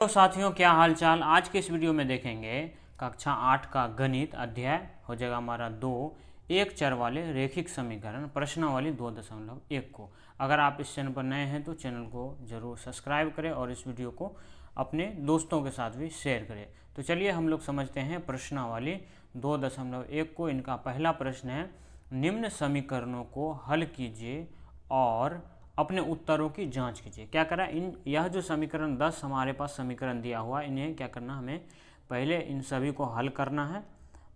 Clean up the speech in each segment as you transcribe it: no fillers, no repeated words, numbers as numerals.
तो साथियों, क्या हालचाल। आज के इस वीडियो में देखेंगे कक्षा 8 का गणित अध्याय हो जाएगा हमारा 2 एक चर वाले रेखिक समीकरण प्रश्नावली 2.1 को। अगर आप इस चैनल पर नए हैं तो चैनल को जरूर सब्सक्राइब करें और इस वीडियो को अपने दोस्तों के साथ भी शेयर करें। तो चलिए हम लोग समझते हैं प्रश्नावली 2.1 को। इनका पहला प्रश्न है, निम्न समीकरणों को हल कीजिए और अपने उत्तरों की जांच कीजिए। क्या करा, यह जो समीकरण 10 हमारे पास समीकरण दिया हुआ, इन्हें क्या करना, हमें पहले इन सभी को हल करना है।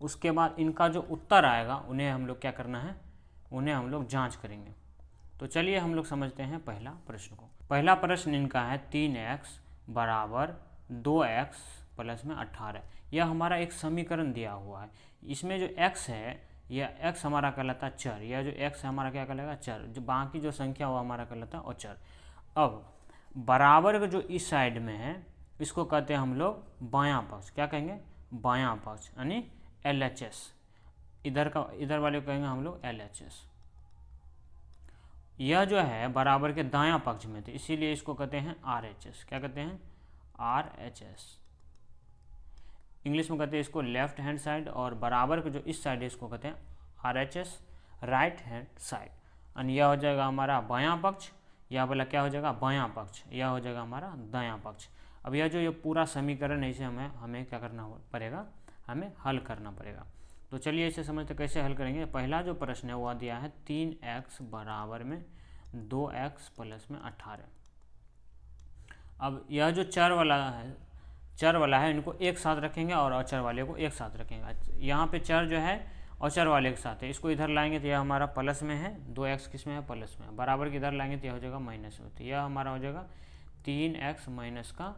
उसके बाद इनका जो उत्तर आएगा उन्हें हम लोग क्या करना है, उन्हें हम लोग जांच करेंगे। तो चलिए हम लोग समझते हैं पहला प्रश्न को। पहला प्रश्न इनका है 3x बराबर 2x प्लस में 18। यह हमारा एक समीकरण दिया हुआ है। इसमें जो x है, यह x हमारा कहलाता है चर। यह जो x है हमारा क्या कहलाएगा, चर। जो बाकी जो संख्या वो हमारा कहलाता है अचर। अब बराबर का जो इस साइड में है इसको कहते हैं हम लोग बायां पक्ष। क्या कहेंगे, बायां पक्ष, यानी LHS। इधर वाले को कहेंगे हम लोग LHS। यह जो है बराबर के दायां पक्ष में थे, इसीलिए इसको कहते हैं RHS। क्या कहते हैं, RHS। इंग्लिश में कहते हैं इसको लेफ्ट हैंड साइड, और बराबर के जो इस साइड है इसको कहते हैं RHS, राइट हैंड साइड। और यह हो जाएगा हमारा बायां पक्ष, यह वाला क्या हो जाएगा, बायां पक्ष। यह हो जाएगा हमारा दायां पक्ष। अब यह जो ये पूरा समीकरण है इसे हमें क्या करना पड़ेगा, हमें हल करना पड़ेगा। तो चलिए इसे समझते कैसे हल करेंगे। पहला जो प्रश्न है वह दिया है 3x बराबर में 2x प्लस में 18। अब यह जो चर वाला है इनको एक साथ रखेंगे और अचर वाले को एक साथ रखेंगे। यहाँ पे चर जो है अचर वाले के साथ है, इसको इधर लाएंगे तो यह हमारा प्लस में है, 2x किस में है, प्लस में। बराबर के इधर लाएंगे तो यह हो जाएगा माइनस में। तो यह हमारा हो जाएगा 3x माइनस का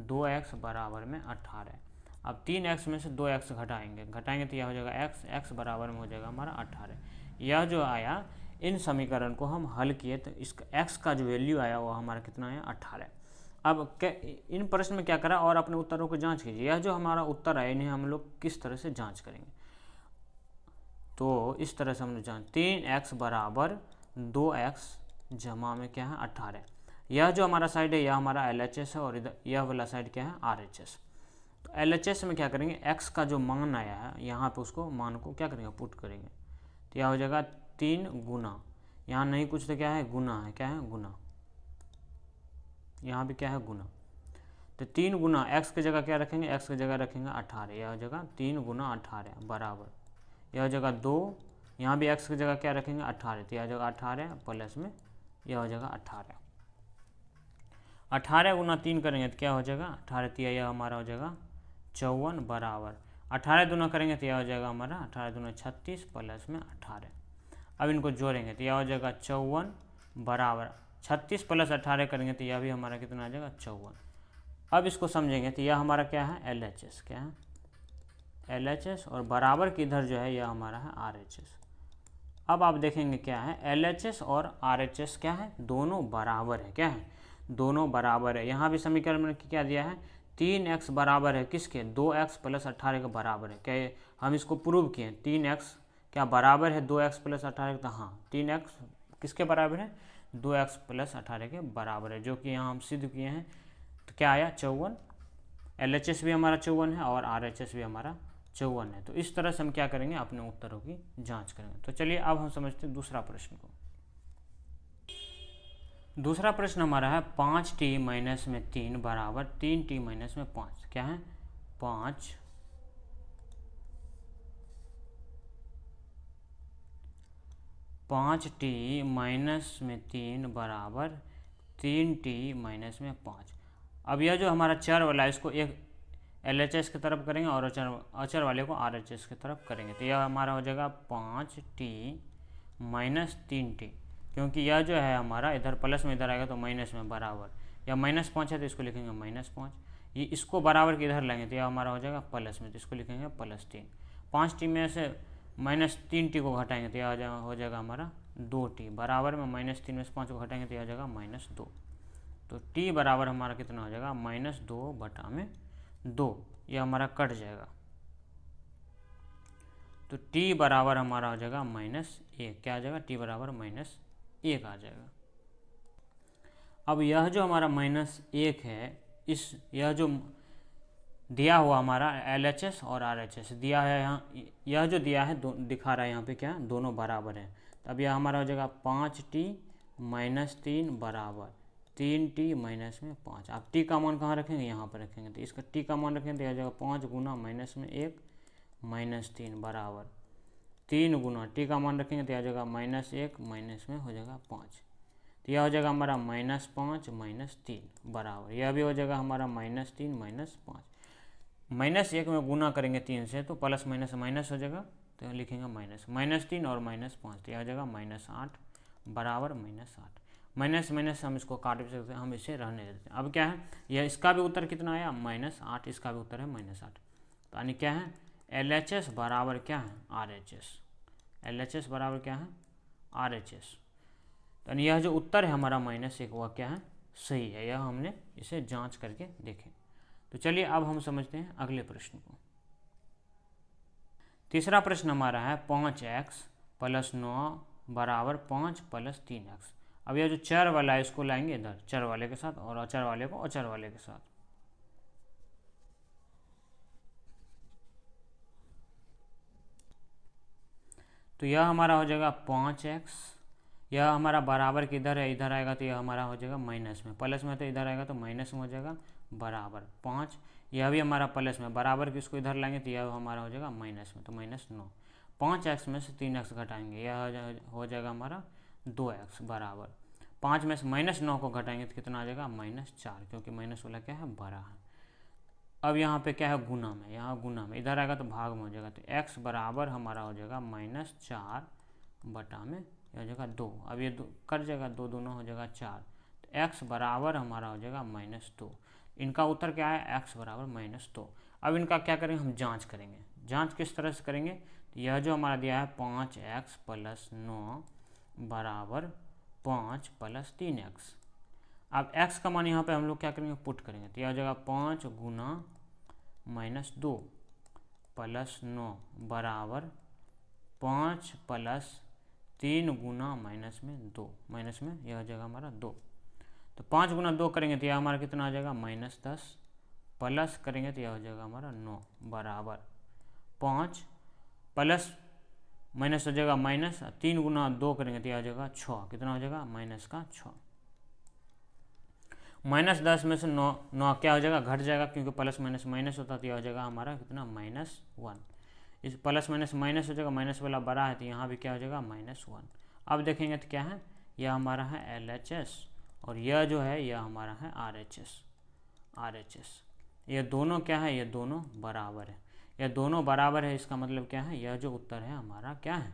2x बराबर में 18। अब 3x में से 2x घटाएंगे तो यह हो जाएगा x बराबर में हो जाएगा हमारा 18। यह जो आया, इन समीकरण को हम हल किए तो इसका x का जो वैल्यू आया वो हमारा कितना आया, 18। अब इन प्रश्न में क्या करा, और अपने उत्तरों को जांच कीजिए। यह जो हमारा उत्तर है इन्हें हम लोग किस तरह से जांच करेंगे, तो इस तरह से हम लोग जांच 3x बराबर 2x जमा में क्या है 18। यह जो हमारा साइड है यह हमारा LHS है, और इधर यह वाला साइड क्या है, RHS। तो LHS में क्या करेंगे, x का जो मान आया है यहाँ पे उसको मान को क्या करेंगे, पुट करेंगे। तो यह हो जाएगा 3 गुना, यहाँ नहीं कुछ तो क्या है, गुना है। क्या है, गुना। यहाँ भी क्या है, गुना। तो 3 गुना x की जगह क्या रखेंगे, x की जगह रखेंगे 18। यह हो जाएगा 3 गुना 18 बराबर, यह हो जाएगा 2। यहाँ भी x की जगह क्या रखेंगे, 18। तो यह हो जाएगा 18 प्लस में यह हो जाएगा 18। 18 गुना 3 करेंगे तो क्या हो जाएगा, 18 तिया यह हमारा हो जाएगा 54 बराबर 18 दूना करेंगे तो यह हो जाएगा हमारा 18 दूना 36 प्लस में 18। अब इनको जोड़ेंगे तो यह हो जाएगा 54 बराबर 36 प्लस 18 करेंगे तो यह भी हमारा कितना आ जाएगा, 54। अब इसको समझेंगे तो यह हमारा क्या है, LHS। क्या है, LHS, और बराबर की इधर जो है यह हमारा है RHS। अब आप देखेंगे क्या है, LHS और RHS क्या है, दोनों बराबर है। क्या है, दोनों बराबर है। यहाँ भी समीकरण में क्या दिया है, 3x बराबर है किसके, 2x प्लस 18 के बराबर है। क्या हम इसको प्रूव किए, 3x क्या बराबर है 2x प्लस 18। तो हाँ, 3x किसके बराबर है, 2x प्लस 18 के बराबर है, जो कि यहाँ हम सिद्ध किए हैं। तो क्या आया, 54। LHS भी हमारा 54 है और RHS भी हमारा 54 है। तो इस तरह से हम क्या करेंगे, अपने उत्तरों की जांच करेंगे। तो चलिए अब हम समझते हैं दूसरा प्रश्न को। दूसरा प्रश्न हमारा है 5t माइनस में 3 बराबर 3t माइनस में 5। क्या है, 5t माइनस में 3 बराबर 3t माइनस में 5। अब यह जो हमारा चर वाला है इसको एक LHS की तरफ करेंगे और अचर वाले को RHS की तरफ करेंगे। तो यह हमारा हो जाएगा 5t माइनस 3t, क्योंकि यह जो है हमारा इधर प्लस में इधर आएगा तो माइनस में बराबर, या -5 है तो इसको लिखेंगे -5। ये इसको बराबर के इधर लेंगे तो यह हमारा हो जाएगा प्लस में, तो इसको लिखेंगे +3। 5t में से -3t को घटाएंगे तो यह हो जाएगा हमारा 2t बराबर में -3 में से 5 को घटाएंगे तो यह हो जाएगा -2। तो t बराबर हमारा कितना हो जाएगा, -2/2। यह हमारा कट जाएगा तो t बराबर हमारा हो जाएगा -1। क्या आ जाएगा, t बराबर -1 आ जाएगा। अब यह जो हमारा -1 है यह जो दिया हुआ हमारा LHS और RHS दिया है यहाँ, यह जो दिया है दिखा रहा है यहाँ पे क्या है, दोनों बराबर है। तो अब यह हमारा हो जाएगा 5t माइनस 3 बराबर 3t माइनस में 5। आप t का मान कहाँ रखेंगे, यहाँ पर रखेंगे। तो इसका t का मान रखेंगे तो यह हो जाएगा 5 गुना माइनस में 1 माइनस 3 बराबर 3 गुना t का मान रखेंगे तो यह हो जाएगा माइनस 1 माइनस में हो जाएगा 5। तो यह हो जाएगा हमारा माइनस 5 माइनस 3 बराबर, यह भी हो जाएगा हमारा माइनस 3 माइनस 5। माइनस 1 में गुना करेंगे 3 से तो प्लस माइनस माइनस हो जाएगा, तो लिखेंगे माइनस 3 और माइनस 5, तो यह हो जाएगा माइनस 8 बराबर माइनस 8। माइनस माइनस हम इसको काट भी सकते हैं, हम इसे रहने देते हैं। अब क्या है, यह इसका भी उत्तर कितना आया माइनस 8, इसका भी उत्तर है माइनस 8। तो यानी क्या है, LHS बराबर क्या है RHS, LHS बराबर क्या है RHS। तो यह जो उत्तर है हमारा -1 वह क्या है सही है, यह हमने इसे जांच करके देखें। तो चलिए अब हम समझते हैं अगले प्रश्न को। तीसरा प्रश्न हमारा है 5x प्लस 9 बराबर 5 प्लस 3x। अब यह जो चर वाला है इसको लाएंगे इधर चर वाले के साथ और अचर वाले को अचर वाले के साथ। तो यह हमारा हो जाएगा 5x, यह हमारा बराबर किधर है, इधर आएगा तो यह हमारा हो जाएगा माइनस में, प्लस में तो इधर आएगा तो माइनस में हो जाएगा बराबर 5। यह भी हमारा प्लस में, बराबर किसको इसको इधर लाएंगे तो यह हमारा हो जाएगा माइनस में, तो -9। 5x में से 3x घटाएंगे, यह हो जाएगा हमारा 2x बराबर 5 में से -9 को घटाएंगे तो कितना आ जाएगा -4, क्योंकि माइनस वाला क्या है बड़ा है। अब यहाँ पे क्या है गुना में, यहाँ गुना में, इधर आएगा तो भाग में हो जाएगा, तो x बराबर हमारा हो जाएगा -4 बटा में यह हो जाएगा 2। अब ये कट जाएगा, 2 दूना हो जाएगा 4, तो x बराबर हमारा हो जाएगा -2। इनका उत्तर क्या है x बराबर -2। अब इनका क्या करेंगे, हम जांच करेंगे। जांच किस तरह से करेंगे, तो यह जो हमारा दिया है 5x प्लस 9 बराबर 5 प्लस 3x। अब x का मान यहाँ पे हम लोग क्या करेंगे पुट करेंगे, तो यह हो जाएगा 5 गुना -2 प्लस 9 बराबर 5 प्लस 3 गुना माइनस में 2, माइनस में यह हो जाएगा हमारा 2। तो 5 गुना 2 करेंगे तो यह हमारा कितना आ जाएगा -10, प्लस करेंगे तो यह हो जाएगा हमारा 9 बराबर 5 प्लस माइनस हो जाएगा माइनस, 3 गुना 2 करेंगे तो यह हो जाएगा 6, कितना हो जाएगा -6। -10 में से 9 क्या हो जाएगा घट जाएगा, क्योंकि प्लस माइनस माइनस होता है, तो यह हो जाएगा हमारा कितना -1। इस प्लस माइनस माइनस हो जाएगा, माइनस वाला बड़ा है तो यहाँ भी क्या हो जाएगा -1। अब देखेंगे तो क्या है, यह हमारा है LHS और यह जो है यह हमारा है RHS। ये दोनों क्या है, ये दोनों बराबर है, यह दोनों बराबर है, इसका मतलब क्या है, यह जो उत्तर है हमारा क्या है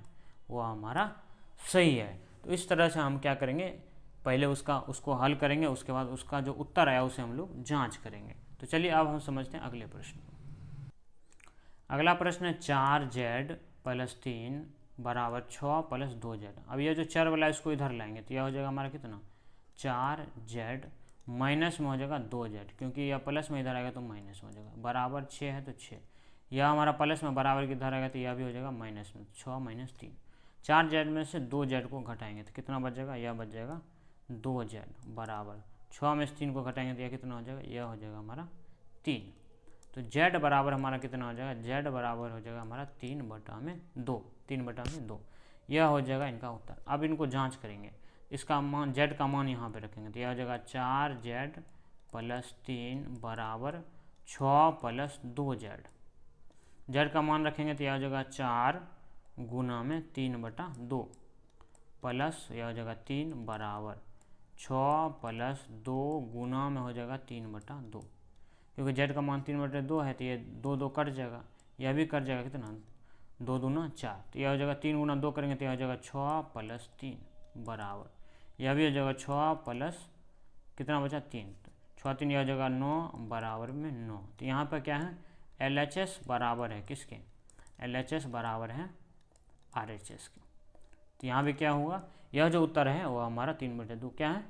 वह हमारा सही है। तो इस तरह से हम क्या करेंगे, पहले उसको हल करेंगे, उसके बाद उसका जो उत्तर आया उसे हम लोग जाँच करेंगे। तो चलिए अब हम समझते हैं अगले प्रश्न को। अगला प्रश्न है 4z प्लस 3 बराबर 6 प्लस 2z। अब यह जो चर वाला है इसको इधर लाएंगे तो यह हो जाएगा हमारा कितना 4z माइनस में हो जाएगा 2z, क्योंकि यह प्लस में इधर आएगा तो माइनस में हो जाएगा, बराबर 6 है तो 6, यह हमारा प्लस में बराबर के इधर आएगा तो यह भी हो जाएगा माइनस में, 6 माइनस 3। 4z में से 2z को घटाएंगे तो कितना बच जाएगा, यह बच जाएगा 2z बराबर 6 में से 3 को घटाएंगे तो यह कितना हो जाएगा, यह हो जाएगा हमारा 3। तो z बराबर हमारा कितना हो जाएगा, z बराबर हो जाएगा हमारा 3/2, यह हो जाएगा इनका उत्तर। अब इनको जांच करेंगे, इसका मान z का मान यहाँ पे रखेंगे तो यह हो जाएगा 4z प्लस 3 बराबर 6 प्लस 2z। z का मान रखेंगे तो यह हो जाएगा 4 गुना में 3/2 प्लस यह हो जाएगा 3 बराबर 6 प्लस 2 गुना में हो जाएगा 3/2, क्योंकि z का मान 3/2 है तो ये 2 कट जाएगा, यह भी कट जाएगा, कितना 2 दूना 4, तो यह हो जाएगा 3 गुना 2 करेंगे तो यह हो जाएगा 6 प्लस 3 बराबर, यह भी हो जाएगा 6 प्लस कितना बचा 3, 6 3 यह हो जाएगा 9 बराबर में 9। तो यहाँ पर क्या है LHS बराबर है किसके, LHS बराबर है RHS के। तो यहाँ भी क्या होगा, यह जो उत्तर है वह हमारा 3/2 क्या है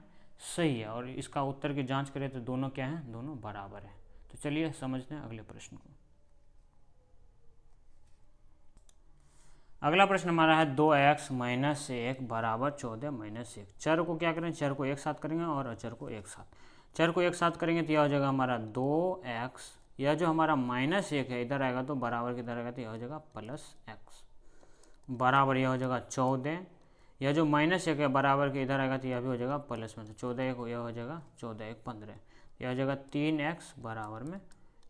सही है, और इसका उत्तर की जांच करें तो दोनों क्या हैं, दोनों बराबर है। तो चलिए समझते हैं अगले प्रश्न को। अगला प्रश्न हमारा है 2x माइनस 1 बराबर 14 माइनस 1। चर को क्या करें, चर को एक साथ करेंगे और अचर को एक साथ। चर को एक साथ करेंगे तो यह हो जाएगा हमारा 2x, यह जो हमारा -1 है इधर आएगा तो बराबर किधर आएगा तो यह हो जाएगा +x, बराबर यह हो जाएगा 14, यह जो -1 है बराबर के इधर आएगा तो यह भी हो जाएगा प्लस में, तो 14 1 यह हो जाएगा 14 1 15, यह हो जाएगा 3x बराबर में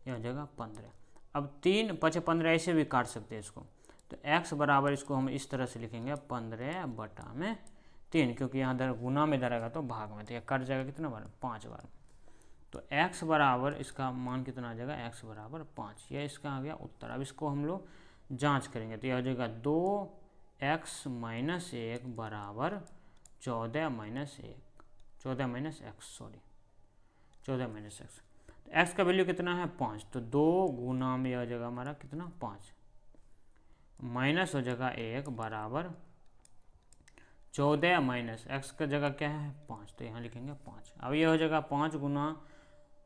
यह हो जाएगा 15। अब 3 5 15 ऐसे भी काट सकते हैं इसको, तो x बराबर इसको हम इस तरह से लिखेंगे 15/3, क्योंकि यहाँ इधर गुना में इधर आएगा तो भाग में, तो यह कट जाएगा कितना बार 5 बार, तो x बराबर इसका मान कितना आ जाएगा x बराबर 5, यह इसका आ गया उत्तर। अब इसको हम लोग जांच करेंगे तो यह हो जाएगा 2x - 1 बराबर 14 - x, तो x का वैल्यू कितना है 5, तो 2 गुना में आ जाएगा हमारा कितना 5, माइनस हो जाएगा 1 बराबर 14 माइनस x का जगह क्या है 5, तो यहाँ लिखेंगे 5। अब ये हो जाएगा 5 गुना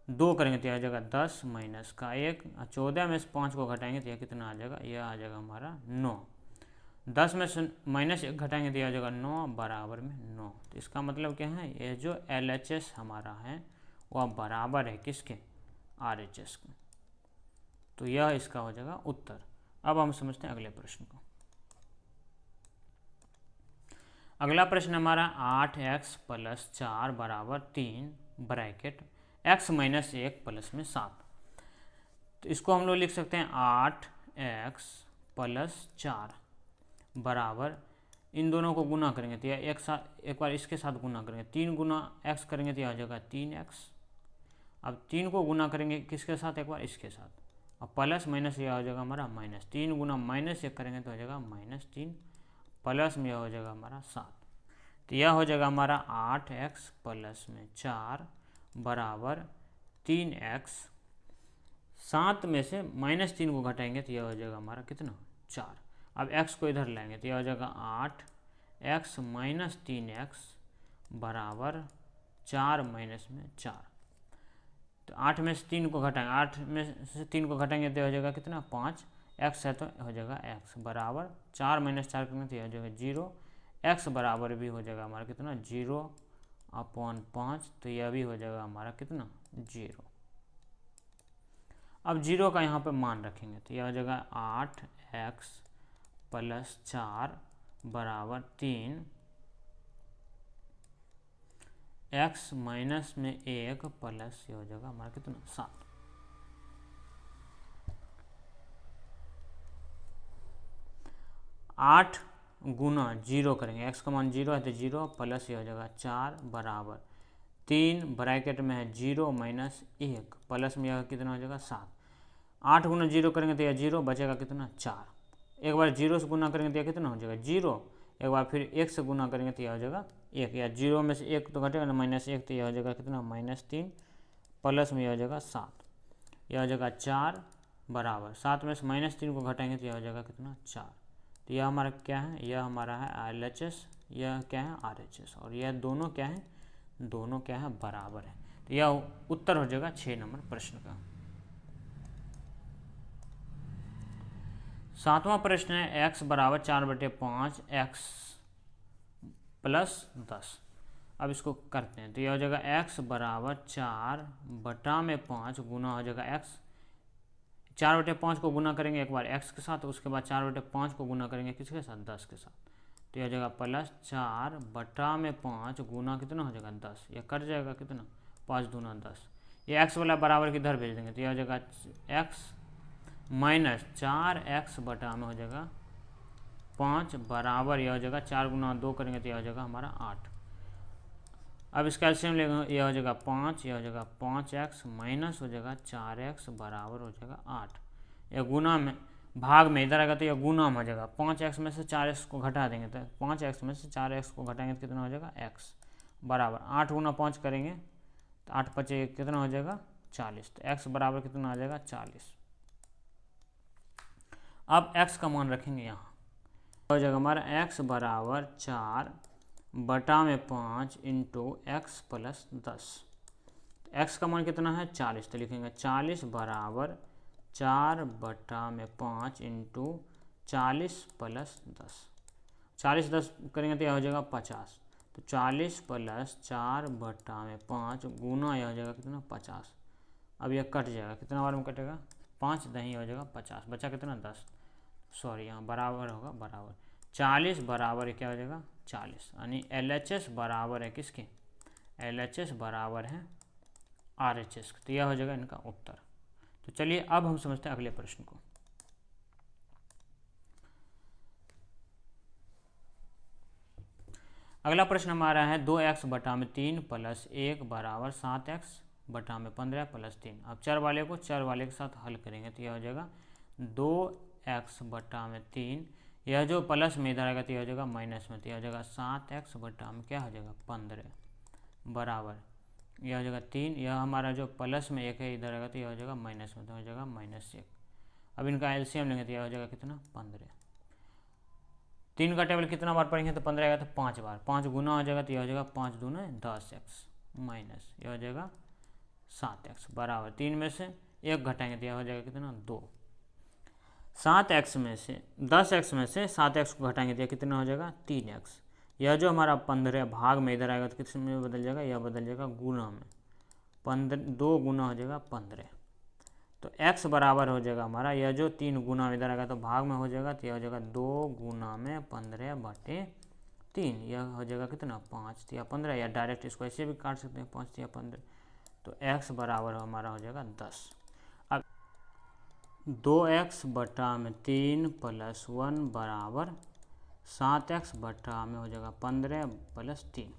2 करेंगे तो यह हो जाएगा 10 माइनस का 1, 14 में से 5 को घटाएंगे तो यह कितना आ जाएगा, यह आ जाएगा हमारा 9, 10 में से -1 घटाएंगे तो यह हो जाएगा 9 बराबर में 9, तो इसका मतलब क्या है, यह जो LHS हमारा है वह बराबर है किसके RHS के, तो यह इसका हो जाएगा उत्तर। अब हम समझते हैं अगले प्रश्न को। अगला प्रश्न हमारा 8x + 4 बराबर 3 ब्रैकेट x - 1 प्लस में 7, तो इसको हम लोग लिख सकते हैं 8x + 4 बराबर, इन दोनों को गुना करेंगे तो यह एक बार इसके साथ गुना करेंगे, 3 गुना x करेंगे तो यह हो जाएगा 3x, अब 3 को गुना करेंगे किसके साथ, एक बार इसके साथ, अब प्लस माइनस यह हो जाएगा हमारा -3 गुना -1 करेंगे तो हो जाएगा -3, प्लस में यह हो जाएगा हमारा 7, तो यह हो जाएगा हमारा 8x + में 4 बराबर 3x, 7 में से -3 को घटाएंगे तो यह हो जाएगा हमारा कितना 4, अब x को इधर लाएंगे तो यह हो जाएगा 8x - 3x बराबर 4 माइनस में 4, तो 8 में से 3 को घटाएंगे, 8 में से 3 को घटाएंगे तो हो जाएगा कितना 5, x है तो हो जाएगा x बराबर 4 - 4 करेंगे तो हो जाएगा 0, x बराबर भी हो जाएगा हमारा कितना 0/5, तो यह भी हो जाएगा हमारा कितना 0। अब 0 का यहाँ पे मान रखेंगे तो यह हो जाएगा 8x + 4 बराबर 3 x माइनस में 1 प्लस ये हो जाएगा हमारा कितना 7। 8 गुना 0 करेंगे, x का मान 0 है तो 0 प्लस ये हो जाएगा 4 बराबर 3 ब्रैकेट में है 0 माइनस 1 प्लस में यह कितना हो जाएगा 7। 8 गुना 0 करेंगे तो यह 0 बचेगा कितना 4, एक बार 0 से गुना करेंगे तो यह कितना हो जाएगा 0, एक बार फिर 1 से गुना करेंगे तो यह हो जाएगा 1, या 0 में से 1 तो घटेगा ना -1, तो यह हो जाएगा कितना -3 प्लस में यह हो जाएगा 7, यह हो जाएगा 4 बराबर 7 में से -3 को घटाएंगे तो यह हो जाएगा कितना 4। तो यह हमारा क्या है, यह हमारा है LHS, यह क्या है RHS, और यह दोनों क्या है, दोनों क्या है बराबर है। तो यह उत्तर हो जाएगा 6 नंबर प्रश्न का। 7वां प्रश्न है x बराबर 4/5 x प्लस 10। अब इसको करते हैं तो यह हो जाएगा x बराबर 4/5 गुना हो जाएगा x, 4/5 को गुना करेंगे एक बार x के साथ, उसके बाद 4/5 को गुना करेंगे किसके साथ 10 के साथ, तो यह हो जाएगा प्लस 4/5 गुना कितना हो जाएगा 10, यह कट जाएगा कितना 5 दूना 10, ये x वाला बराबर किधर भेज देंगे तो यह हो जाएगा x माइनस 4x बटा में हो जाएगा 5 बराबर यह हो जाएगा 4 गुना 2 करेंगे तो यह हो जाएगा हमारा 8। अब इसका एलसीएम लेंगे, यह हो जाएगा 5, यह हो जाएगा 5x माइनस हो जाएगा 4x बराबर हो जाएगा 8, यह गुना में भाग में इधर आएगा तो यह गुना में हो जाएगा, 5x में से 4x को घटा देंगे तो 5x में से 4x को घटाएंगे तो कितना हो जाएगा x बराबर 8 गुना 5 करेंगे तो 8 × 5 कितना हो जाएगा 40, तो x बराबर कितना आ जाएगा 40। अब x का मान रखेंगे यहाँ, हो जाएगा हमारा x बराबर 4/5 इंटू x प्लस 10, x का मान कितना है 40, तो लिखेंगे 40 बराबर 4/5 इंटू 40 प्लस 10, 40 10 करेंगे तो यह हो जाएगा 50, तो 40 प्लस 4/5 गुना यह हो जाएगा कितना 50। अब यह कट जाएगा, कितना बार में कटेगा 5 दही हो जाएगा 50, बचा कितना 10, सॉरी यहाँ बराबर होगा बराबर 40 बराबर क्या हो जाएगा 40, यानी LHS बराबर है किसके, LHS बराबर है RHS। तो यह हो जाएगा इनका उत्तर। तो चलिए अब हम समझते हैं अगले प्रश्न को। अगला प्रश्न हमारा है 2x/3 + 1 बराबर 7x/15 + 3। अब चर वाले को चर वाले के साथ हल करेंगे तो यह हो जाएगा 2x/3, यह जो प्लस में इधर आएगा तो यह हो जाएगा माइनस में, तो यह हो जाएगा 7x/ क्या हो जाएगा 15 बराबर यह हो जाएगा 3, यह हमारा जो प्लस में 1 है इधर आएगा तो यह हो जाएगा माइनस में, तो हो जाएगा -1। अब इनका एलसीएम लेंगे तो यह हो जाएगा कितना 15। 3 का टेबल कितना बार पढ़ेंगे तो 15 आएगा तो 5 बार, 5 गुना हो जाएगा तो यह हो जाएगा 5 दूना 10x माइनस यह हो जाएगा 7x बराबर 3 में से 1 घटाएंगे तो यह हो जाएगा कितना 2। 7x में से 10x में से 7x को घटाएंगे तो यह कितना हो जाएगा 3x। यह जो हमारा 15 भाग में इधर आएगा तो किस में बदल जाएगा, यह बदल जाएगा गुना में, 2 गुना हो जाएगा 15। तो x बराबर हो जाएगा हमारा, यह जो 3 गुना इधर आएगा तो भाग में हो जाएगा तो यह हो जाएगा 2 गुना में 15/3, यह हो जाएगा कितना 5 या 15, या डायरेक्ट इसको ऐसे भी काट सकते हैं 5 या 15। तो x बराबर हमारा हो जाएगा 10। अब 2x/3 + 1 बराबर 7x/ में हो जाएगा 15 + 3,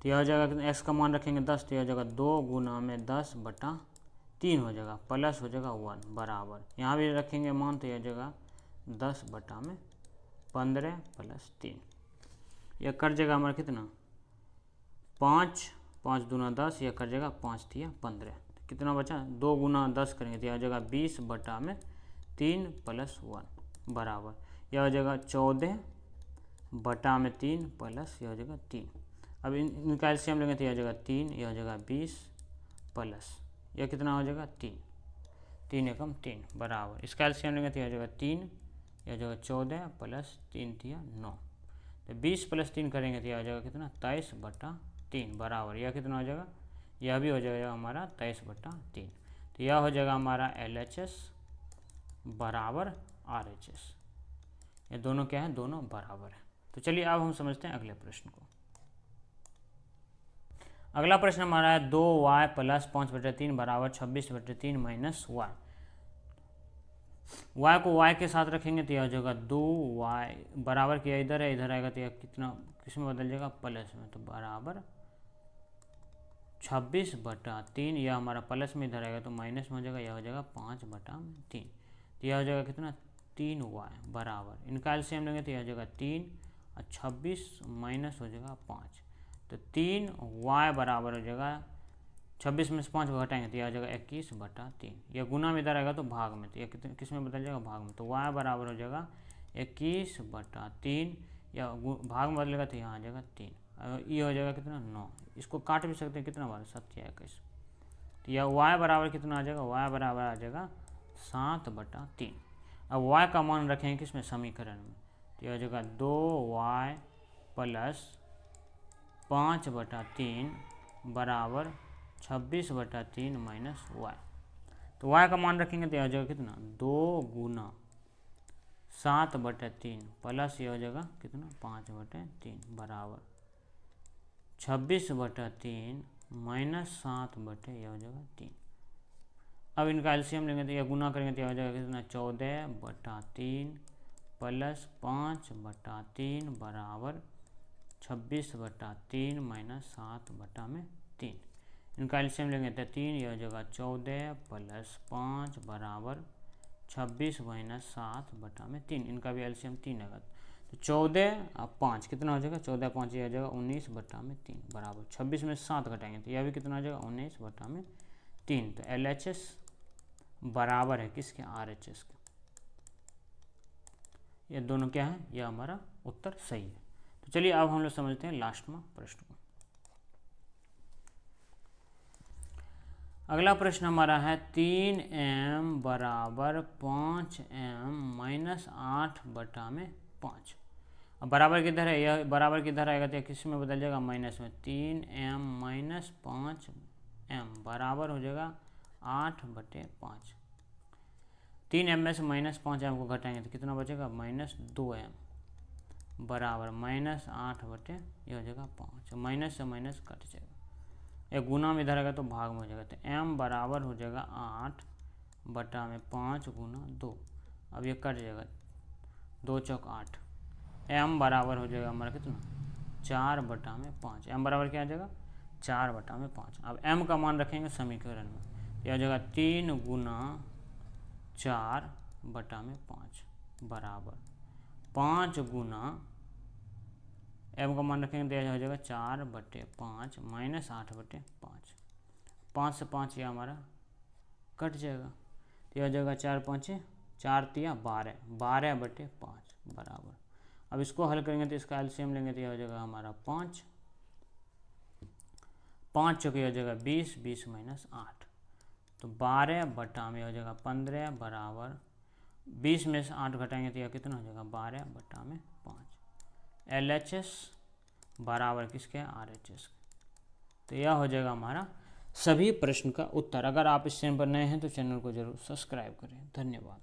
तो यह हो जाएगा कितना, x का मान रखेंगे 10 तो यह हो जाएगा 2 गुना में 10/3 हो जाएगा, प्लस हो जाएगा 1 बराबर, यहाँ भी रखेंगे मान तो यह हो जाएगा 10/15 + 3, यह कट जाएगा हमारा कितना 5, 5 दूना 10, यह कट जाएगा 5 3 15, कितना बचा 2 गुना 10 करेंगे तो यह हो जाएगा 20/3 + 1 बराबर यह हो जाएगा 14/3 प्लस यह हो जाएगा 3। अब इनका एलसीएम लेंगे तो यह हो जाएगा 3, यह हो जाएगा 20 प्लस यह कितना हो जाएगा 3, 3 एकम 3 बराबर, इसका एलसीएम लेंगे तो यह हो जाएगा 3, यह हो जाएगा 14 प्लस 3 3 9, तो 20 + 3 करेंगे तो यह हो जाएगा कितना 23/3 बराबर यह कितना हो जाएगा, यह भी हो जाएगा हमारा 23/3। तो यह हो जाएगा हमारा LHS बराबर RHS, ये दोनों क्या है, दोनों बराबर है। तो चलिए अब हम समझते हैं अगले प्रश्न को। अगला प्रश्न हमारा है 2y + 5/3 बराबर 26/3 - y। y को y के साथ रखेंगे तो यह हो जाएगा 2y बराबर किया इधर है, इधर आएगा तो यह कितना किस में बदल जाएगा प्लस में, तो बराबर 26/3, यह हमारा प्लस में इधर आएगा तो माइनस में हो जाएगा, यह हो जाएगा 5/3, तो यह हो जाएगा कितना 3y बराबर, इनका एलसीएम लेंगे तो यह हो जाएगा 3 और 26 माइनस हो जाएगा 5, तो 3y बराबर हो जाएगा 26 में से 5 को घटाएंगे तो यह हो जाएगा 21/3, यह गुना में इधर आएगा तो भाग में, तो यह कितने किस में बदल जाएगा भाग में, तो y बराबर हो जाएगा 21/3, या भाग में बदलेगा तो यहाँ आ जाएगा 3, ये हो जाएगा कितना 9, इसको काट भी सकते हैं कितना बार 7 या 21, तो यह y बराबर कितना आ जाएगा, y बराबर आ जाएगा 7/3। अब y का मान रखेंगे किसमें समीकरण में, तो यह हो जाएगा 2y + 5/3 बराबर 26/3 - y। तो y का मान रखेंगे तो यह हो जाएगा कितना 2 गुना 7/3 प्लस यह हो जाएगा कितना 5/3 बराबर 26/3 - 7 यह हो जाएगा 3। अब इनका एलसीएम लेंगे तो यह गुना करेंगे तो यह हो जाएगा कितना 14/3 प्लस 5/3 बराबर 26/3 - 7/3। इनका एलसीएम लेंगे तो 3, यह हो जाएगा 14 + 5 बराबर 26 - 7/3, इनका भी एलसीएम 3 आएगा, तो 14 और 5 कितना हो जाएगा 14 5 यह हो जाएगा 19/3 बराबर 26 में 7 घटाएंगे तो यह भी कितना हो जाएगा 19/3। तो LHS बराबर है किसके RHS के, ये दोनों क्या है, यह हमारा उत्तर सही है। तो चलिए अब हम लोग समझते हैं लास्ट में प्रश्न को। अगला प्रश्न हमारा है 3m बराबर 5m - 8/5। अब बराबर किधर है, यह बराबर किधर आएगा तो किस में बदल जाएगा, माइनस में। 3m माइनस 5m बराबर हो जाएगा 8/5। 3m में से माइनस 5m को घटाएंगे तो कितना बचेगा, माइनस 2m बराबर माइनस 8/, यह हो जाएगा 5। माइनस से माइनस कट जाएगा, एक गुना में इधर आएगा तो भाग में हो जाएगा, तो m बराबर हो जाएगा 8/5 गुना 2। अब ये कट जाएगा, 2 चौक 8। m बराबर हो जाएगा हमारा कितना, 4/5। m बराबर क्या आ जाएगा, 4/5। अब m का मान रखेंगे समीकरण में, यह हो जाएगा 3 गुना 4/5 बराबर 5 गुना, m का मान रखेंगे तो यह हो जाएगा 4/5 माइनस 8/5। 5 से 5 यह हमारा कट जाएगा, तो यह हो जाएगा 4 तिया 12, 12/5 बराबर। अब इसको हल करेंगे तो इसका एलसीएम लेंगे तो यह हो जाएगा हमारा 5 चौके हो जाएगा 20, 20 माइनस 8, तो 12 में हो जाएगा 15 बराबर 20 में से 8 घटाएंगे तो यह कितना हो जाएगा, 12/5। LHS बराबर किसके, RHS। तो यह हो जाएगा हमारा सभी प्रश्न का उत्तर। अगर आप इस चैनल पर नए हैं तो चैनल को जरूर सब्सक्राइब करें। धन्यवाद।